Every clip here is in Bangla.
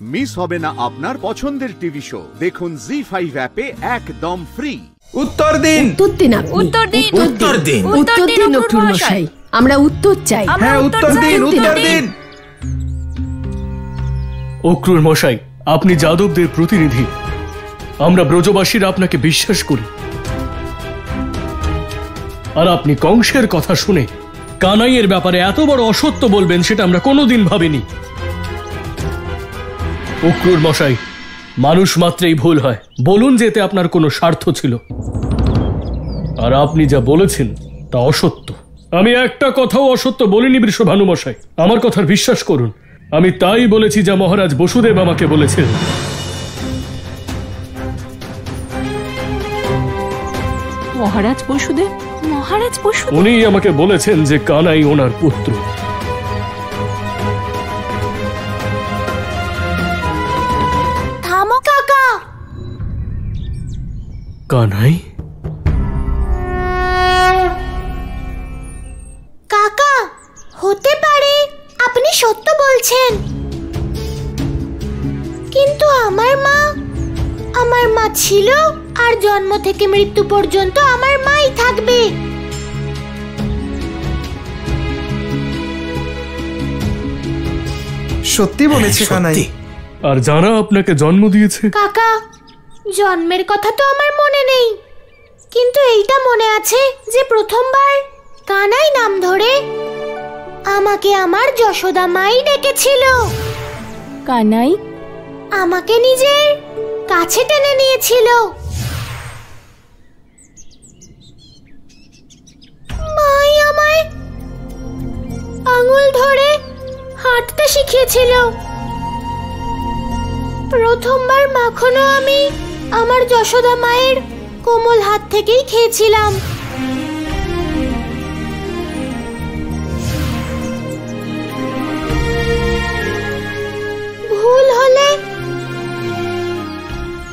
মিস হবে না আপনার পছন্দের টিভি শো। দেখুন জি5 অ্যাপে একদম ফ্রি। উত্তর দিন, উত্তর দিন, উত্তর দিন, উত্তর দিন ডক্টর মশাই। আমরা উত্তর চাই। হ্যাঁ উত্তর দিন, উত্তর দিন। অক্রুর মশাই, আপনি যাদবদের প্রতিনিধি। আমরা ব্রজবাসীরা আপনাকে বিশ্বাস করি, আর আপনি কংসের কথা শুনে কানাইয়ের ব্যাপারে এত বড় অসত্য বলবেন সেটা আমরা কোনোদিন ভাবিনি। অক্রুর মশাই, মানুষ মাত্রেই ভুল হয়। বলুন যে এতে আপনার কোনো স্বার্থ ছিল, আর আপনি যা বলেছেন তা অসত্য। আমি একটা কথাও অসত্য বলিনি বৃষভানু মশাই, আমার কথার বিশ্বাস করুন। আমি তাই বলেছি যা মহারাজ বসুদেব আমাকে বলেছেন। মহারাজ বসুদেব? মহারাজ বসুদেব? উনি আমাকে বলেছেন যে কানাই ওনার পুত্র। থামো কাকা। কানাই? কাকা, হতে পারে আপনি সত্য বলছেন, কিন্তু আমার মা ছিল, আর জন্ম থেকে মৃত্যু পর্যন্ত আমার মাই থাকবে। সত্যি বলেছে কানাই। আর যারা আপনাকে জন্ম দিয়েছে? কাকা, জন্মের কথা তো আমার মনে নেই, কিন্তু এইটা মনে আছে যে প্রথমবার কানাই নাম ধরে আমাকে আমার যশোদা মাই ডেকেছিল। কানাই আমাকে নিজের কাছে টেনে নিয়েছিল। মাই আমায় আঙুল ধরে হাঁটতে শিখিয়েছিল। প্রথমবার মাখনও আমি আমার যশোদা মায়ের কোমল হাত থেকেই খেয়েছিলাম। ভুল হলে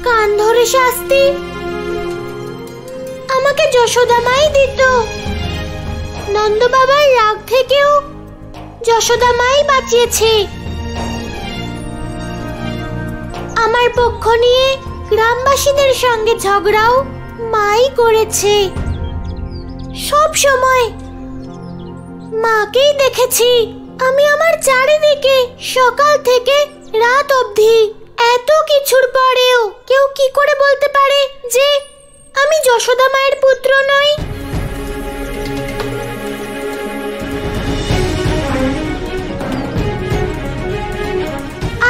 কান ধরে শাস্তি আমাকে যশোদা মাই দিত। নন্দ বাবার রাগ থেকেও যশোদা মাই বাঁচিয়েছে। আমার পক্ষ নিয়ে গ্রামবাসীদের সঙ্গে ঝগড়াও মাই করেছে। সব সময় মাকেই দেখেছি আমি আমার চারিদিকে, সকাল থেকে রাত অবধি। এত কিছুর পরেও কেউ কি করে বলতে পারে যে আমি যশোদা মায়ের পুত্র নই?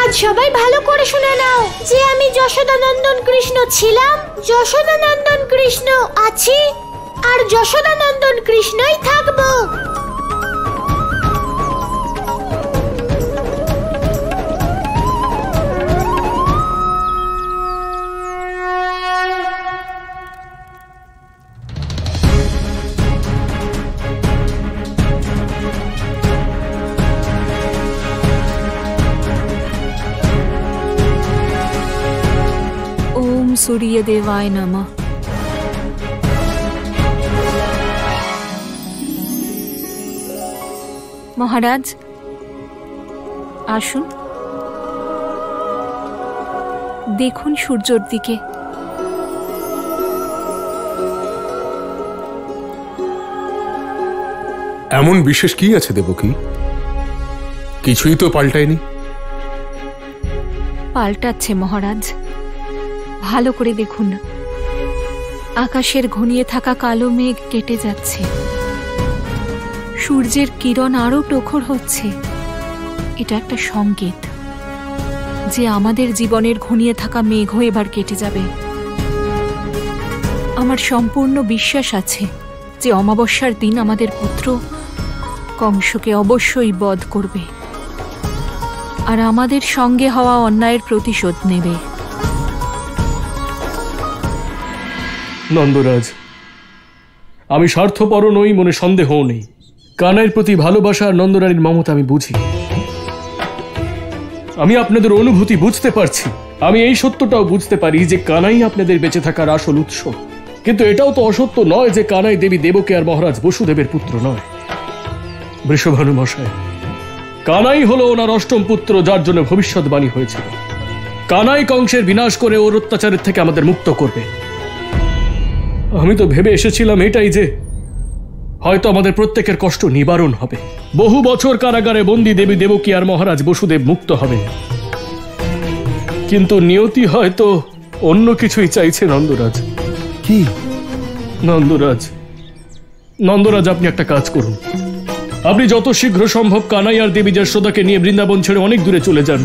আজ সবাই ভালো করে শুনে নাও যে আমি যশোদানন্দন কৃষ্ণ ছিলাম, যশোদানন্দন কৃষ্ণ আছি, আর যশোদানন্দন কৃষ্ণই থাকবো। सूर्य देवाय नमः। মহারাজ আসুন, দেখুন সূর্যের দিকে। এমন বিশেষ কি আছে দেবকী? কিছুই তো পাল্টায়নি। পাল্টাচ্ছে মহারাজ, ভালো করে দেখুন। আকাশের ঘনিয়ে থাকা কালো মেঘ কেটে যাচ্ছে, সূর্যের কিরণ আরো প্রখর হচ্ছে। এটা একটা সংকেত যে আমাদের জীবনের ঘনিয়ে থাকা মেঘও এবার কেটে যাবে। আমার সম্পূর্ণ বিশ্বাস আছে যে অমাবস্যার দিন আমাদের পুত্র কংসকে অবশ্যই বধ করবে, আর আমাদের সঙ্গে হওয়া অন্যায়ের প্রতিশোধ নেবে। নন্দরাজ, আমি স্বার্থপর নই, মনে সন্দেহও নেই। কানাইয়ের প্রতি ভালোবাসা আর নন্দরানীর মমতা আমি বুঝি। আমি আপনাদের অনুভূতি বুঝতে পারছি। আমি এই সত্যটাও বুঝতে পারি যে কানাই আপনাদের বেঁচে থাকার আসল উৎস। কিন্তু এটাও তো অসত্য নয় যে কানাই দেবী দেবকী আর মহারাজ বসুদেবের পুত্র নয়। বৃষভানু মশাই, কানাই হলো ওনার অষ্টম পুত্র, যার জন্য ভবিষ্যৎবাণী হয়েছিল। কানাই কংসের বিনাশ করে ওর অত্যাচারের থেকে আমাদের মুক্ত করবে। আমি তো ভেবে এসেছিলাম এটাই, যে হয়তো আমাদের প্রত্যেকের কষ্ট নিবারণ হবে। বহু বছর কারাগারে বন্দী দেবী দেবকী আর মহারাজ বসুদেব মুক্ত হবেন। কিন্তু নিয়তি হয়তো অন্য কিছুই চাইছে। নন্দরাজ, কি? নন্দরাজ, আপনি একটা কাজ করুন। আপনি যত শীঘ্র সম্ভব কানাই আর দেবী যশোদাকে নিয়ে বৃন্দাবন ছেড়ে অনেক দূরে চলে যান।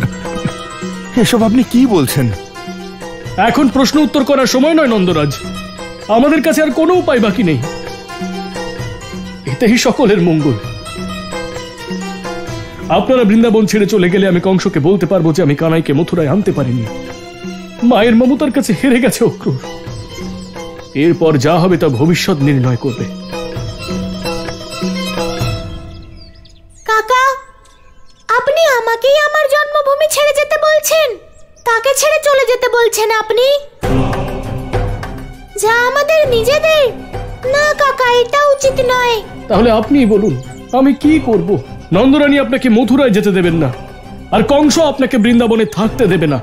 এসব আপনি কি বলছেন? এখন প্রশ্ন উত্তর করার সময় নয় নন্দরাজ। আমাদের কাছে আর কোনো উপায় বাকি নেই। এতেই সকলের মঙ্গল। আপনারা বৃন্দাবন ছেড়ে চলে গেলে আমি কংসকে বলতে পারবো যে আমি কানাইকে মথুরায় আনতে পারিনি। মায়ের মমতার কাছে হেরে গেছে অক্রূর। এরপর যা হবে তা ভবিষ্যৎ নির্ণয় করবে। কাকা, আপনি আমাকেই আমার জন্মভূমি ছেড়ে যেতে বলছেন? তাকে ছেড়ে চলে যেতে বলছেন আপনি? যা আমাদের নিজেদের? না কাকা, এটা উচিত নয়। তাহলে আপনিই বলুন আমি কি করব? নন্দরানী আপনাকে মথুরায় যেতে দেবেন না, আর কংস আপনাকে বৃন্দাবনে থাকতে দেবে না।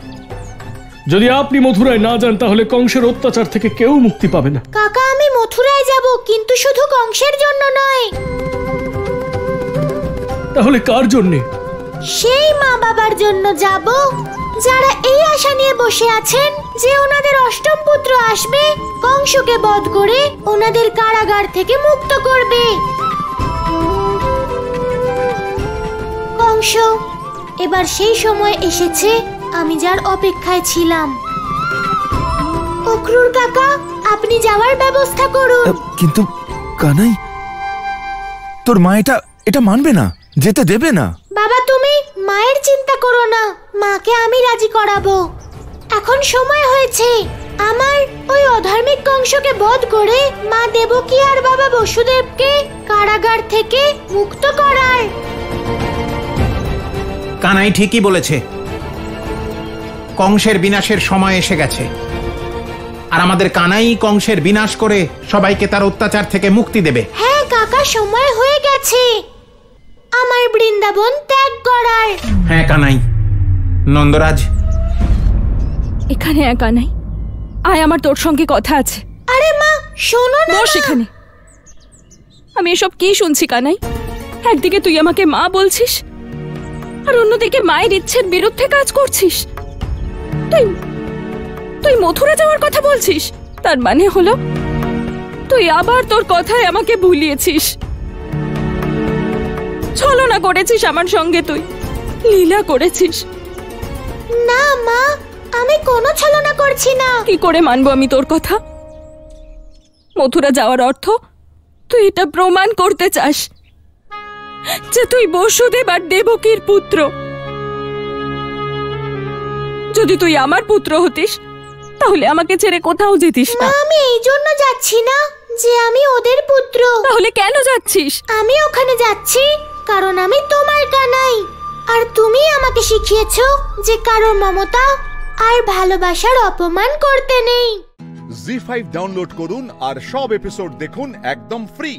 যদি আপনি মথুরায় না যান তাহলে কংসের অত্যাচার থেকে কেউ মুক্তি পাবে না। কাকা, আমি মথুরায় যাব, কিন্তু শুধু কংসের জন্য নয়। তাহলে কার জন্যে? সেই মা বাবার জন্য যাব যারা এই আশা নিয়ে বসে আছেন যে ওনাদের অষ্টম পুত্র আসবে, কংসকে বধ করে ওনাদের কারাগার থেকে মুক্ত করবে। কংস, এবার সেই সময় এসেছে আমি যার অপেক্ষায় ছিলাম। অক্রূর কাকা, আপনি যাওয়ার ব্যবস্থা করুন। কিন্তু কানাই, তোর মা এটা মানবে না, যেতে দেবে না। বাবা, তুমি মায়ের চিন্তা করো না, মাকে আমি রাজি করাবো। এখন সময় হয়েছে আমার ওই অধার্মিক কংসকে বধ করে মা দেবকী আর বাবা বসুদেবকে কারাগার থেকে মুক্ত করার। কানাই ঠিকই বলেছে, কংসের বিনাশের সময় এসে গেছে। আর আমাদের কানাই কংসের বিনাশ করে সবাইকে তার অত্যাচার থেকে মুক্তি দেবে। হ্যাঁ কাকা, সময় হয়ে গেছে আমার বৃন্দাবন ত্যাগ করার। হ্যাঁ কানাই। নন্দরাজ, এখানে একা নাই, আয়, আমার তোর সঙ্গে কথা আছে। আরে মা, শোনো না। বস এখানে। আমি এসব কি শুনছি কানাই? একদিকে তুই আমাকে মা বলছিস, আর অন্যদিকে মায়ের ইচ্ছের বিরুদ্ধে কাজ করছিস। তুই মথুরা যাওয়ার কথা বলছিস, তার মানে হলো তুই আবার তোর কথায় আমাকে ভুলিয়েছিস। ছলনা করেছিস আমার সঙ্গে, তুই লীলা করেছিস। না মা, আমি কোনো ছলনা করছি না। কি করে মানবো আমি তোর কথা? মথুরা যাওয়ার অর্থ তুই এটা প্রমাণ করতে চাস যে তুই বসুদেব আর দেবকীর পুত্র। যদি তুই আমার পুত্র হতিস তাহলে আমাকে ছেড়ে কোথাও যেতিস না। আমি এই জন্য যাচ্ছি না যে আমি ওদের পুত্র। তাহলে কেন যাচ্ছিস? আমি ওখানে যাচ্ছি কারণ আমি তোমার কানাই, আর তুমি আমাকে শিখিয়েছো যে কারোর মমতা আর ভালোবাসার অপমান করতে নেই। জি5 ডাউনলোড করুন আর সব এপিসোড দেখুন একদম ফ্রি।